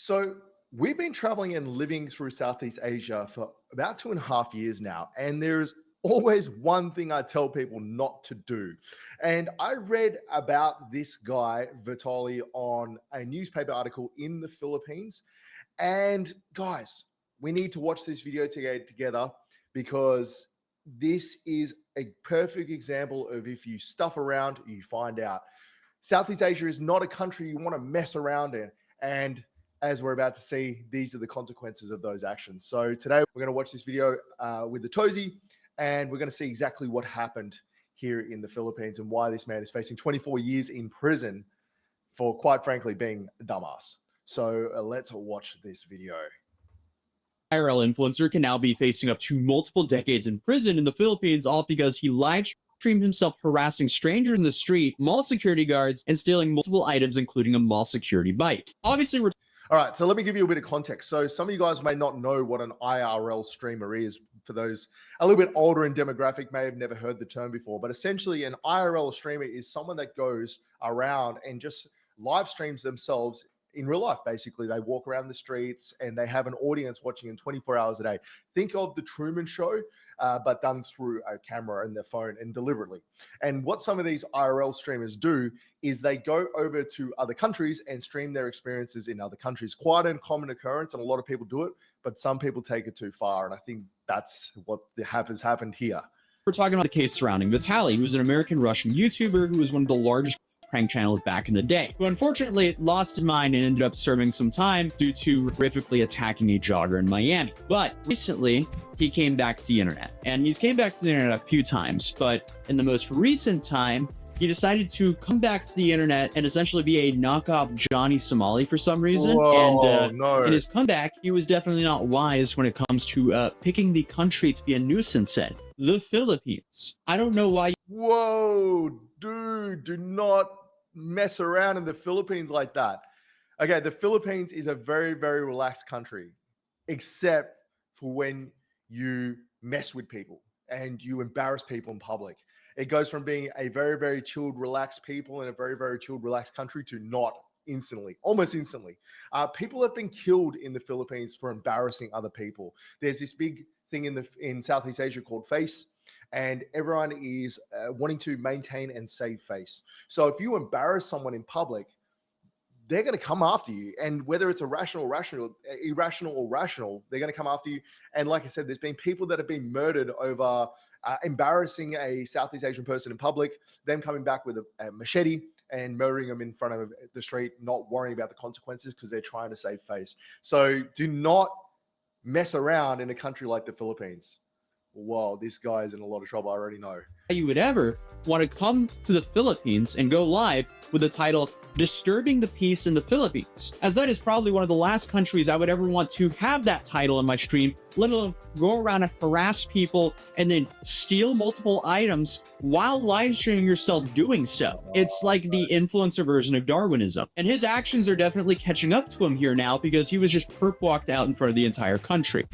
So we've been traveling and living through Southeast Asia for about 2.5 years now, and there's always one thing I tell people not to do. And I read about this guy, Vitali, on a newspaper article in the Philippines. And guys, we need to watch this video together because this is a perfect example of if you stuff around, you find out. Southeast Asia is not a country you want to mess around in. And as we're about to see, these are the consequences of those actions. So today we're going to watch this video with the Tozy, and we're going to see exactly what happened here in the Philippines and why this man is facing 24 years in prison for, quite frankly, being a dumbass. So let's watch this video. IRL influencer can now be facing up to multiple decades in prison in the Philippines, all because he live streamed himself harassing strangers in the street, mall security guards, and stealing multiple items, including a mall security bike. Obviously, we're all right, so let me give you a bit of context. So some of you guys may not know what an IRL streamer is. For those a little bit older in demographic, may have never heard the term before. But essentially, an IRL streamer is someone that goes around and just live streams themselves in real life. Basically, they walk around the streets and they have an audience watching them 24 hours a day. Think of the Truman Show, but done through a camera and their phone and deliberately. And what some of these IRL streamers do is they go over to other countries and stream their experiences in other countries. Quite a common occurrence, and a lot of people do it, but some people take it too far. And I think that's what has happened here. We're talking about the case surrounding Vitali, who's an American-Russian YouTuber who was one of the largest prank channels back in the day, who unfortunately lost his mind and ended up serving some time due to horrifically attacking a jogger in Miami. But recently, he came back to the internet, and he's came back to the internet a few times, but in the most recent time, he decided to come back to the internet and essentially be a knockoff Johnny Somali for some reason. Whoa, and no. In his comeback, he was definitely not wise when it comes to picking the country to be a nuisance in. The Philippines. I don't know why. Whoa, dude, do not mess around in the Philippines like that. Okay, the Philippines is a very, very relaxed country, except for when you mess with people and you embarrass people in public. It goes from being a very, very chilled, relaxed people in a very, very chilled, relaxed country to not instantly, almost instantly. People have been killed in the Philippines for embarrassing other people. There's this big thing in Southeast Asia called face, and everyone is wanting to maintain and save face. So if you embarrass someone in public, they're going to come after you. And whether it's irrational, or rational, they're going to come after you. And like I said, there's been people that have been murdered over embarrassing a Southeast Asian person in public, them coming back with a machete and murdering them in front of the street, not worrying about the consequences because they're trying to save face. So do not mess around in a country like the Philippines. Whoa, this guy is in a lot of trouble. I already know. You would ever want to come to the Philippines and go live with the title Disturbing the Peace in the Philippines, as that is probably one of the last countries I would ever want to have that title in my stream, let alone go around and harass people and then steal multiple items while live streaming yourself doing so. It's like the influencer version of Darwinism. And his actions are definitely catching up to him here now because he was just perp walked out in front of the entire country.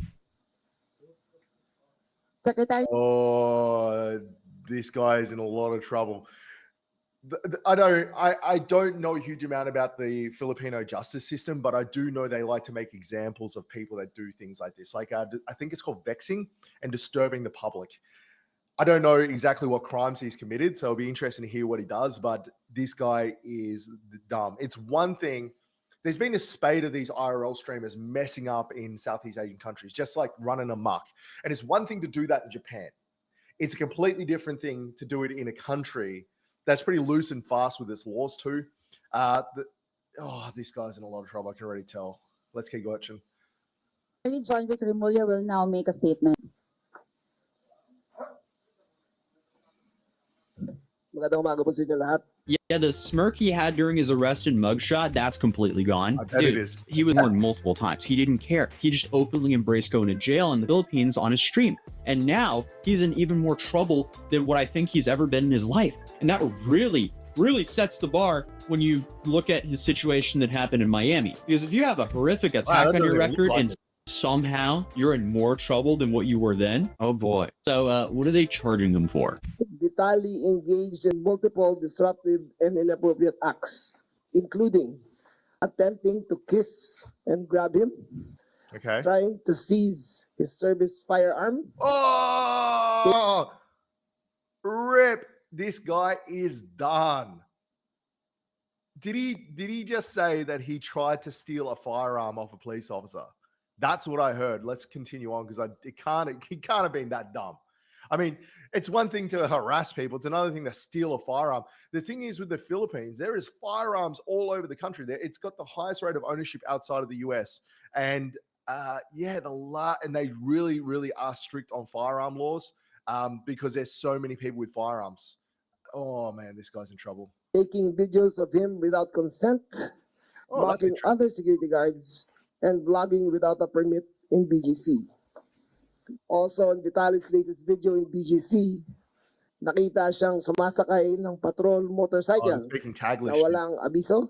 Secretary. Oh, this guy is in a lot of trouble. I don't know a huge amount about the Filipino justice system, but I do know they like to make examples of people that do things like this. Like I think it's called vexing and disturbing the public. I don't know exactly what crimes he's committed, so it'll be interesting to hear what he does, but this guy is dumb. It's one thing. There's been a spate of these IRL streamers messing up in Southeast Asian countries, just like running amok. And it's one thing to do that in Japan. It's a completely different thing to do it in a country that's pretty loose and fast with its laws too. This guy's in a lot of trouble. I can already tell. Let's keep watching. John Vic Remulla will now make a statement. Magandang umaga po sa inyo lahat. Yeah, the smirk he had during his arrest and mugshot, that's completely gone. I bet it is. He was warned multiple times. He didn't care. He just openly embraced going to jail in the Philippines on his stream. And now he's in even more trouble than what I think he's ever been in his life. And that really, really sets the bar when you look at his situation that happened in Miami. Because if you have a horrific attack on your record and somehow you're in more trouble than what you were then, oh boy. So what are they charging him for? Vitali engaged in multiple disruptive and inappropriate acts, including attempting to kiss and grab him, Okay. trying to seize his service firearm. Oh, rip. This guy is done. Did he just say that he tried to steal a firearm off a police officer? That's what I heard. Let's continue on because he can't have been that dumb. I mean, it's one thing to harass people, it's another thing to steal a firearm. The thing is with the Philippines, there is firearms all over the country. It's got the highest rate of ownership outside of the US. And and they really, really are strict on firearm laws because there's so many people with firearms. Oh man, this guy's in trouble. Taking videos of him without consent, Oh, that's mocking interesting. other security guards, and vlogging without a permit in BGC. Also, on Vitaly's latest video in BGC, nakita siyang sumasakay ng patrol Oh, motorcycle they're speaking na Taglish. walang abiso.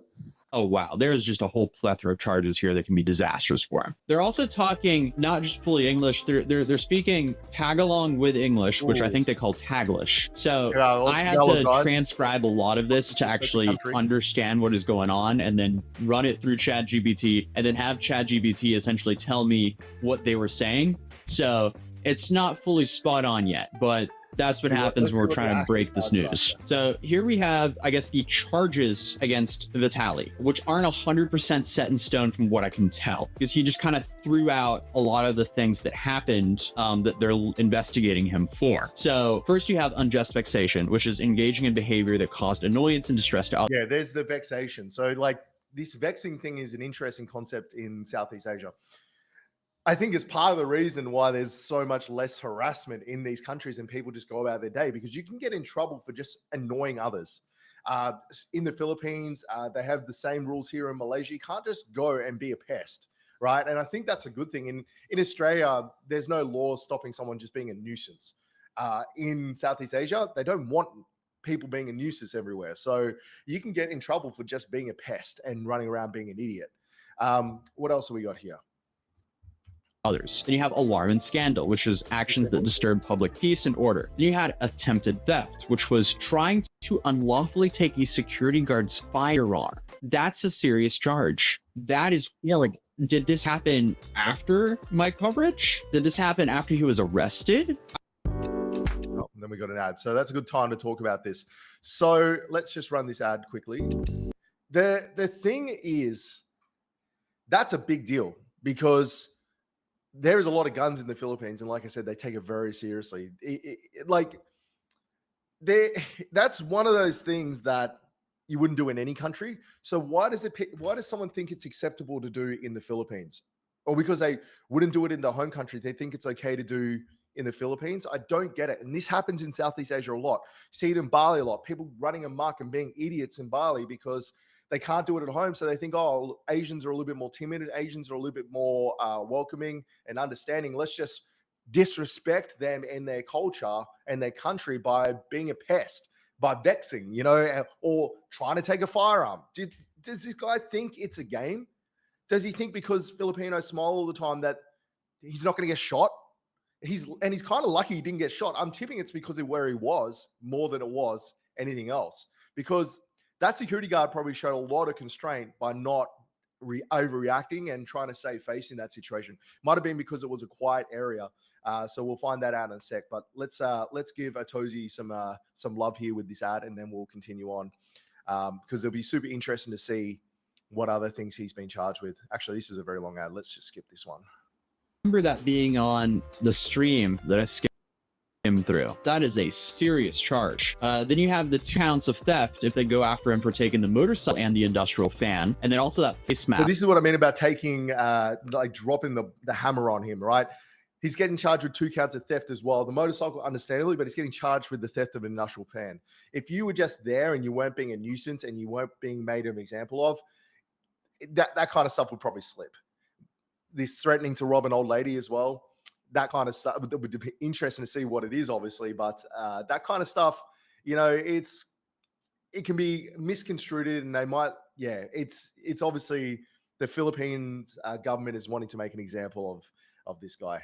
Oh, wow. There's just a whole plethora of charges here that can be disastrous for him. They're also talking not just fully English, they're speaking Tagalong with English, which I Ooh. think they call Taglish. So Yeah, well, I had Tagalog to guys. transcribe a lot of this to actually country. understand what is going on and then run it through ChatGPT and then have ChatGPT essentially tell me what they were saying. So it's not fully spot on yet, but that's what happens when we're trying to break this news. So here we have, I guess, the charges against Vitaly, which aren't 100% set in stone from what I can tell, because he just kind of threw out a lot of the things that happened that they're investigating him for. So first you have unjust vexation, which is engaging in behavior that caused annoyance and distress to others. Yeah, there's the vexation. So like this vexing thing is an interesting concept in Southeast Asia. I think it's part of the reason why there's so much less harassment in these countries and people just go about their day because you can get in trouble for just annoying others. In the Philippines, they have the same rules here in Malaysia. You can't just go and be a pest, right? And I think that's a good thing. In Australia, there's no law stopping someone just being a nuisance. In Southeast Asia, they don't want people being a nuisance everywhere. So you can get in trouble for just being a pest and running around being an idiot. What else have we got here? Others. Then you have alarm and scandal, which is actions that disturb public peace and order. Then you had attempted theft, which was trying to unlawfully take a security guard's firearm. That's a serious charge. That is, like, did this happen after my coverage? Did this happen after he was arrested? Oh, and then we got an ad. So that's a good time to talk about this. So let's just run this ad quickly. The thing is, that's a big deal because there is a lot of guns in the Philippines, and like I said, they take it very seriously. That's one of those things that you wouldn't do in any country. So why does someone think it's acceptable to do in the Philippines? Or because they wouldn't do it in their home country, they think it's okay to do in the Philippines? I don't get it. And this happens in Southeast Asia a lot. You see it in Bali a lot. People running amok and being idiots in Bali because they can't do it at home. So they think, oh, Asians are a little bit more timid. Asians are a little bit more welcoming and understanding. Let's just disrespect them and their culture and their country by being a pest, by vexing, or trying to take a firearm. Does this guy think it's a game? Does he think because Filipinos smile all the time that he's not going to get shot? He's kind of lucky he didn't get shot. I'm tipping it's because of where he was more than it was anything else. Because that security guard probably showed a lot of constraint by not overreacting and trying to save face in that situation. Might have been because it was a quiet area. So we'll find that out in a sec. But let's give Atozi some love here with this ad, and then we'll continue on because it'll be super interesting to see what other things he's been charged with. Actually, this is a very long ad. Let's just skip this one. Remember that being on the stream that I skipped him through. That is a serious charge. Then you have the 2 counts of theft if they go after him for taking the motorcycle and the industrial fan, and then also that face mask. So this is what I mean about taking dropping the hammer on him, right? He's getting charged with 2 counts of theft as well. The motorcycle, understandably, but he's getting charged with the theft of an industrial fan. If you were just there and you weren't being a nuisance and you weren't being made an example of, that kind of stuff would probably slip. This threatening to rob an old lady as well, that kind of stuff would be interesting to see what it is, obviously. But that kind of stuff, it can be misconstrued, and they might, it's obviously the Philippines government is wanting to make an example of this guy.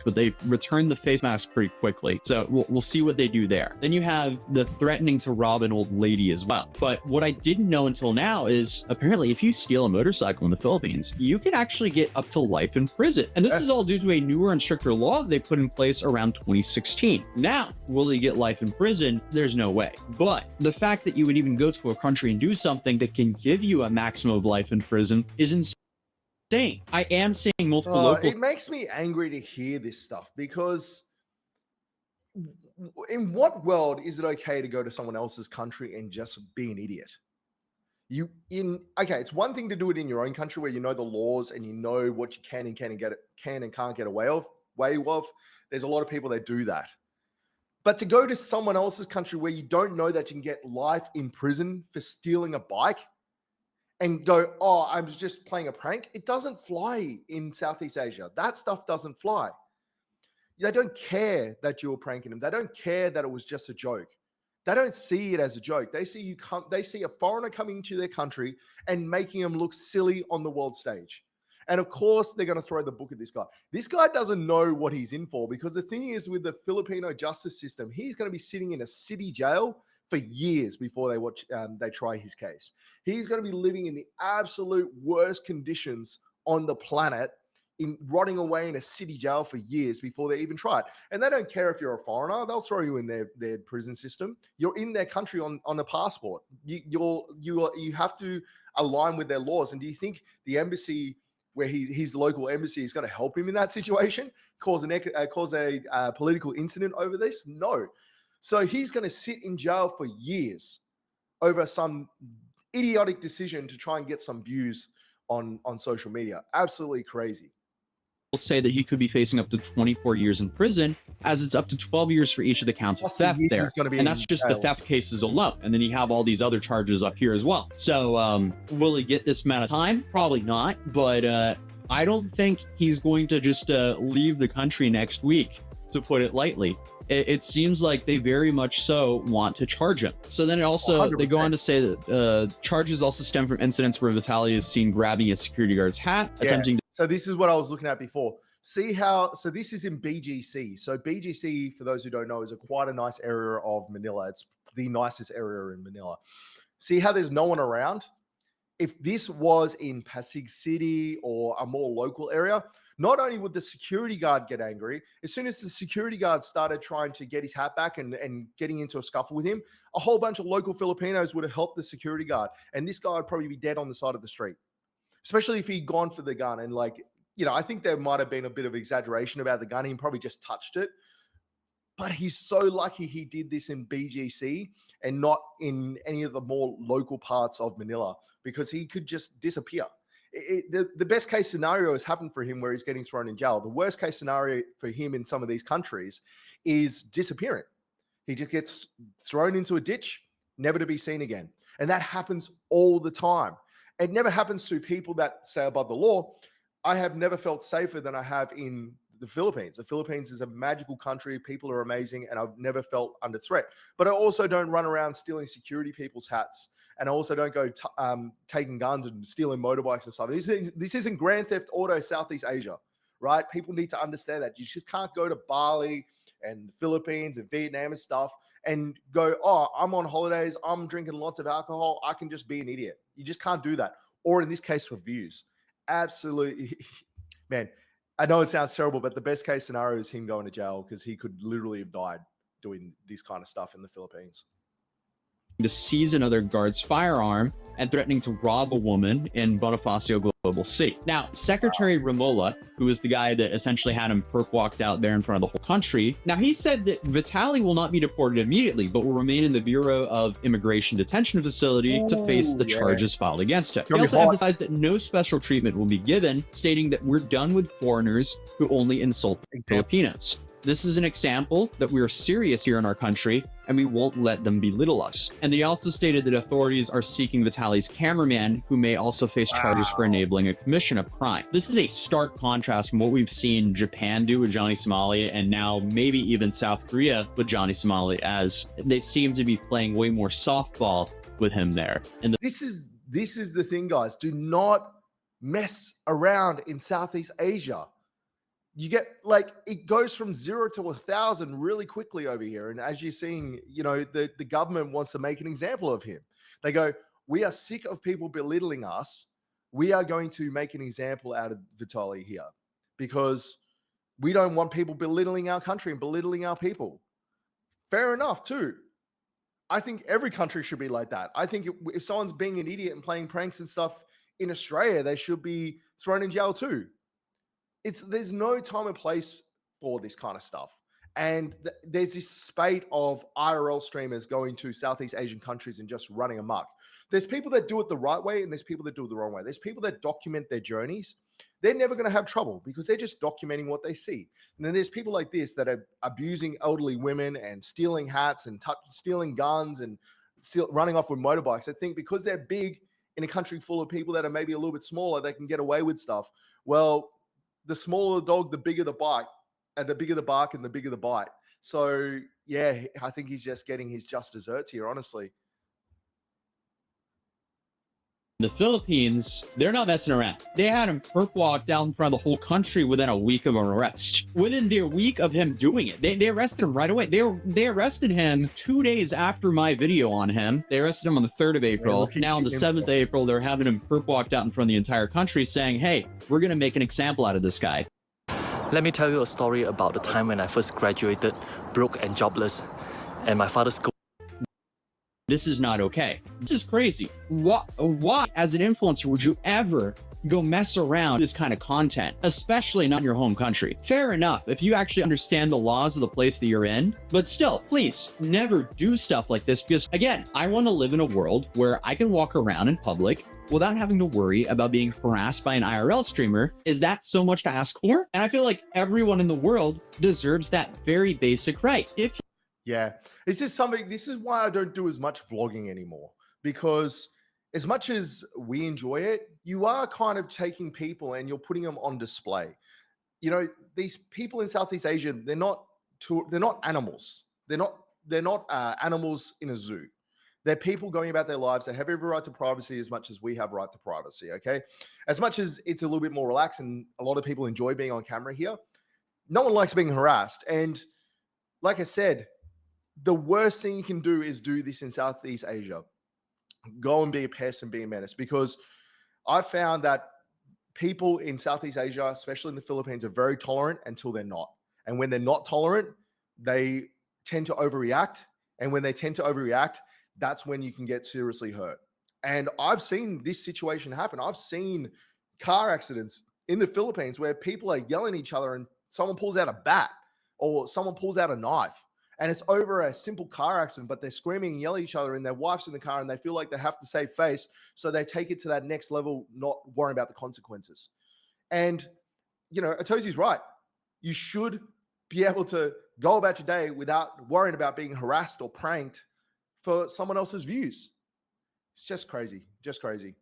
but they returned the face mask pretty quickly. So we'll see what they do there. Then you have the threatening to rob an old lady as well. But what I didn't know until now is apparently if you steal a motorcycle in the Philippines, you can actually get up to life in prison. And this is all due to a newer and stricter law they put in place around 2016. Now, will he get life in prison? There's no way. But the fact that you would even go to a country and do something that can give you a maximum of life in prison is insane. I am seeing multiple locals. It makes me angry to hear this stuff because in what world is it okay to go to someone else's country and just be an idiot? Okay, it's one thing to do it in your own country where you know the laws and you know what you can and can't get away with. There's a lot of people that do that. But to go to someone else's country where you don't know that you can get life in prison for stealing a bike and go, oh, I'm just playing a prank. It doesn't fly in Southeast Asia. That stuff doesn't fly. They don't care that you were pranking them. They don't care that it was just a joke. They don't see it as a joke. They see they see a foreigner coming into their country and making them look silly on the world stage. And of course, they're going to throw the book at this guy. This guy doesn't know what he's in for because the thing is with the Filipino justice system, he's going to be sitting in a city jail for years before they try his case. He's going to be living in the absolute worst conditions on the planet, rotting away in a city jail for years before they even try it. And they don't care if you're a foreigner; they'll throw you in their prison system. You're in their country on a passport. You have to align with their laws. And do you think the embassy, where his local embassy, is going to help him in that situation, cause a political incident over this? No. So he's going to sit in jail for years over some idiotic decision to try and get some views on social media. Absolutely crazy. Say that he could be facing up to 24 years in prison, as it's up to 12 years for each of the counts of theft there. And that's just the theft cases alone. And then you have all these other charges up here as well. So will he get this amount of time? Probably not. But I don't think he's going to just leave the country next week, to put it lightly. It seems like they very much so want to charge him. So then they go on to say that charges also stem from incidents where Vitaly is seen grabbing a security guard's hat, attempting to... So this is what I was looking at before. So this is in BGC. So BGC, for those who don't know, is quite a nice area of Manila. It's the nicest area in Manila. See how there's no one around? If this was in Pasig City or a more local area, not only would the security guard get angry, as soon as the security guard started trying to get his hat back and getting into a scuffle with him, a whole bunch of local Filipinos would have helped the security guard. And this guy would probably be dead on the side of the street, especially if he'd gone for the gun. And I think there might have been a bit of exaggeration about the gun. He probably just touched it. But he's so lucky he did this in BGC and not in any of the more local parts of Manila, because he could just disappear. The best case scenario has happened for him where he's getting thrown in jail. The worst case scenario for him in some of these countries is disappearing. He just gets thrown into a ditch, never to be seen again. And that happens all the time. It never happens to people that say above the law. I have never felt safer than I have in the Philippines. The Philippines is a magical country. People are amazing, and I've never felt under threat. But I also don't run around stealing security people's hats, and I also don't go taking guns and stealing motorbikes and stuff. This isn't Grand Theft Auto Southeast Asia, right? People need to understand that. You just can't go to Bali and the Philippines and Vietnam and stuff and go, oh, I'm on holidays, I'm drinking lots of alcohol, I can just be an idiot. You just can't do that. Or in this case, for views. Absolutely. Man, I know it sounds terrible, but the best case scenario is him going to jail, because he could literally have died doing this kind of stuff in the Philippines. To seize another guard's firearm and threatening to rob a woman in Bonifacio Global C. Now, Secretary Remola, who is the guy that essentially had him perp walked out there in front of the whole country, now he said that Vitaly will not be deported immediately, but will remain in the Bureau of Immigration Detention Facility to face the charges filed against him. He also emphasized that no special treatment will be given, stating that we're done with foreigners who only insult Filipinos. This is an example that we are serious here in our country, and we won't let them belittle us. And they also stated that authorities are seeking Vitaly's cameraman, who may also face charges for enabling a commission of crime. This is a stark contrast from what we've seen Japan do with Johnny Somali, and now maybe even South Korea with Johnny Somali, as they seem to be playing way more softball with him there. And this is the thing, guys. Do not mess around in Southeast Asia. you get like it goes from 0 to 1,000 really quickly over here. And as you're seeing, the government wants to make an example of him. They go, we are sick of people belittling us. We are going to make an example out of Vitaly here because we don't want people belittling our country and belittling our people. Fair enough, too. I think every country should be like that. I think if someone's being an idiot and playing pranks and stuff in Australia, they should be thrown in jail too. There's no time and place for this kind of stuff. And there's this spate of IRL streamers going to Southeast Asian countries and just running amok. There's people that do it the right way and there's people that do it the wrong way. There's people that document their journeys. They're never going to have trouble because they're just documenting what they see. And then there's people like this that are abusing elderly women and stealing hats and stealing guns and running off with motorbikes. I think because they're big in a country full of people that are maybe a little bit smaller, they can get away with stuff. Well, the smaller the dog, the bigger the bite, and the bigger the bark and the bigger the bite. So, yeah, I think he's just getting his just desserts here, honestly. The Philippines, they're not messing around. They had him perp walk down in front of the whole country within a week of an arrest. Within the week of him doing it, they arrested him right away. They arrested him 2 days after my video on him. They arrested him on the 3rd of April. Now on the 7th of April, they're having him perp walk out in front of the entire country saying, hey, we're going to make an example out of this guy. Let me tell you a story about the time when I first graduated, broke and jobless, and my father's school. This is not okay. This is crazy. Why, as an influencer, would you ever go mess around with this kind of content, especially not in your home country? Fair enough, if you actually understand the laws of the place that you're in, but still, please never do stuff like this because, again, I want to live in a world where I can walk around in public without having to worry about being harassed by an IRL streamer. Is that so much to ask for? And I feel like everyone in the world deserves that very basic right. Yeah, this is why I don't do as much vlogging anymore, because as much as we enjoy it, you are kind of taking people and you're putting them on display. These people in Southeast Asia, they're not animals. They're not animals in a zoo. They're people going about their lives. They have every right to privacy as much as we have right to privacy, okay? As much as it's a little bit more relaxed and a lot of people enjoy being on camera here, no one likes being harassed. And like I said, the worst thing you can do is do this in Southeast Asia. Go and be a pest and be a menace, because I found that people in Southeast Asia, especially in the Philippines, are very tolerant until they're not. And when they're not tolerant, they tend to overreact. And when they tend to overreact, that's when you can get seriously hurt. And I've seen this situation happen. I've seen car accidents in the Philippines where people are yelling at each other and someone pulls out a bat or someone pulls out a knife. And it's over a simple car accident, but they're screaming and yelling at each other and their wife's in the car and they feel like they have to save face. So they take it to that next level, not worrying about the consequences. And, Atosi's right. You should be able to go about your day without worrying about being harassed or pranked for someone else's views. It's just crazy. Just crazy.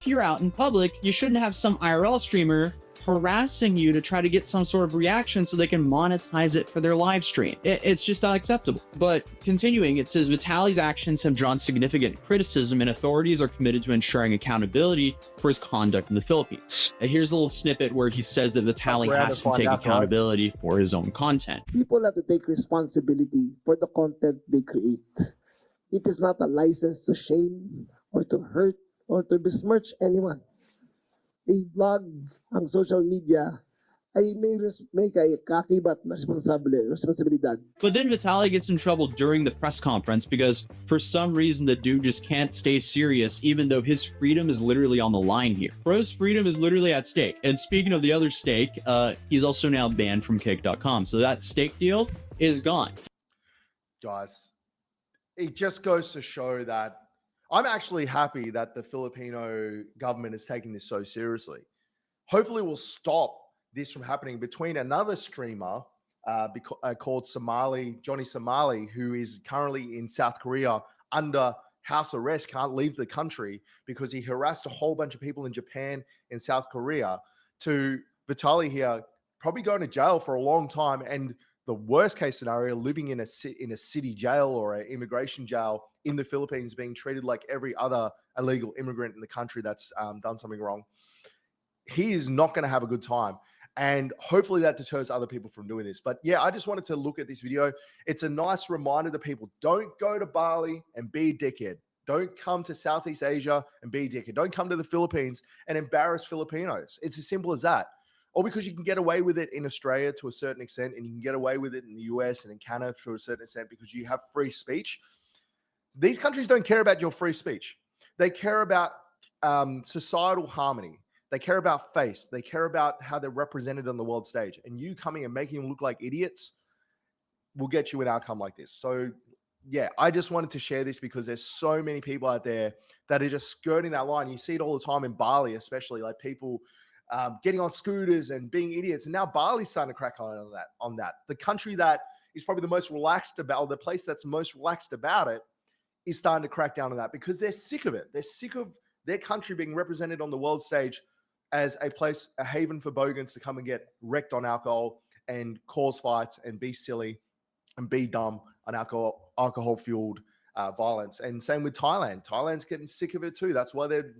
If you're out in public, you shouldn't have some IRL streamer harassing you to try to get some sort of reaction so they can monetize it for their live stream. It's just not acceptable. But continuing, it says Vitaly's actions have drawn significant criticism and authorities are committed to ensuring accountability for his conduct in the Philippines. Here's a little snippet where he says that Vitaly has to take accountability for his own content. People have to take responsibility for the content they create. It is not a license to shame or to hurt or to besmirch anyone. A vlog ang social media ay may kaakibat na responsibilidad. But then Vitaly gets in trouble during the press conference because for some reason the dude just can't stay serious even though his freedom is literally on the line here. Bro's freedom is literally at stake. And speaking of the other stake, he's also now banned from kick.com. So that stake deal is gone. Guys, it just goes to show that I'm actually happy that the Filipino government is taking this so seriously. Hopefully we'll stop this from happening between another streamer called Johnny Somali, who is currently in South Korea under house arrest, can't leave the country because he harassed a whole bunch of people in Japan and South Korea, to Vitaly here, probably going to jail for a long time, and the worst case scenario, living in a city jail or an immigration jail in the Philippines, being treated like every other illegal immigrant in the country that's done something wrong. He is not going to have a good time. And hopefully that deters other people from doing this. But yeah, I just wanted to look at this video. It's a nice reminder to people, don't go to Bali and be a dickhead. Don't come to Southeast Asia and be a dickhead. Don't come to the Philippines and embarrass Filipinos. It's as simple as that. Or because you can get away with it in Australia to a certain extent, and you can get away with it in the US and in Canada to a certain extent because you have free speech. These countries don't care about your free speech. They care about societal harmony. They care about face. They care about how they're represented on the world stage. And you coming and making them look like idiots will get you an outcome like this. So, yeah, I just wanted to share this because there's so many people out there that are just skirting that line. You see it all the time in Bali, especially like people getting on scooters and being idiots. And now Bali's starting to crack on that. The country that is probably the most relaxed about, or the place that's most relaxed about it, is starting to crack down on that because they're sick of it. They're sick of their country being represented on the world stage as a place, a haven for bogans to come and get wrecked on alcohol and cause fights and be silly and be dumb on alcohol fueled violence. And same with Thailand. Thailand's getting sick of it too. That's why they're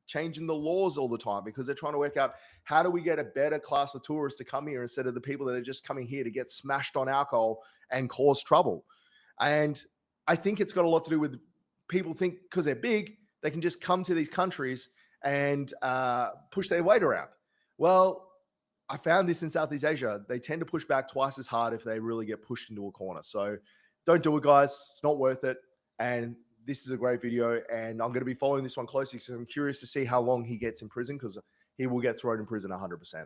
changing the laws all the time, because they're trying to work out how do we get a better class of tourists to come here instead of the people that are just coming here to get smashed on alcohol and cause trouble. And I think it's got a lot to do with people think because they're big, they can just come to these countries and push their weight around. Well, I found this in Southeast Asia. They tend to push back twice as hard if they really get pushed into a corner. So don't do it, guys. It's not worth it. And this is a great video. And I'm going to be following this one closely because I'm curious to see how long he gets in prison, because he will get thrown in prison 100%.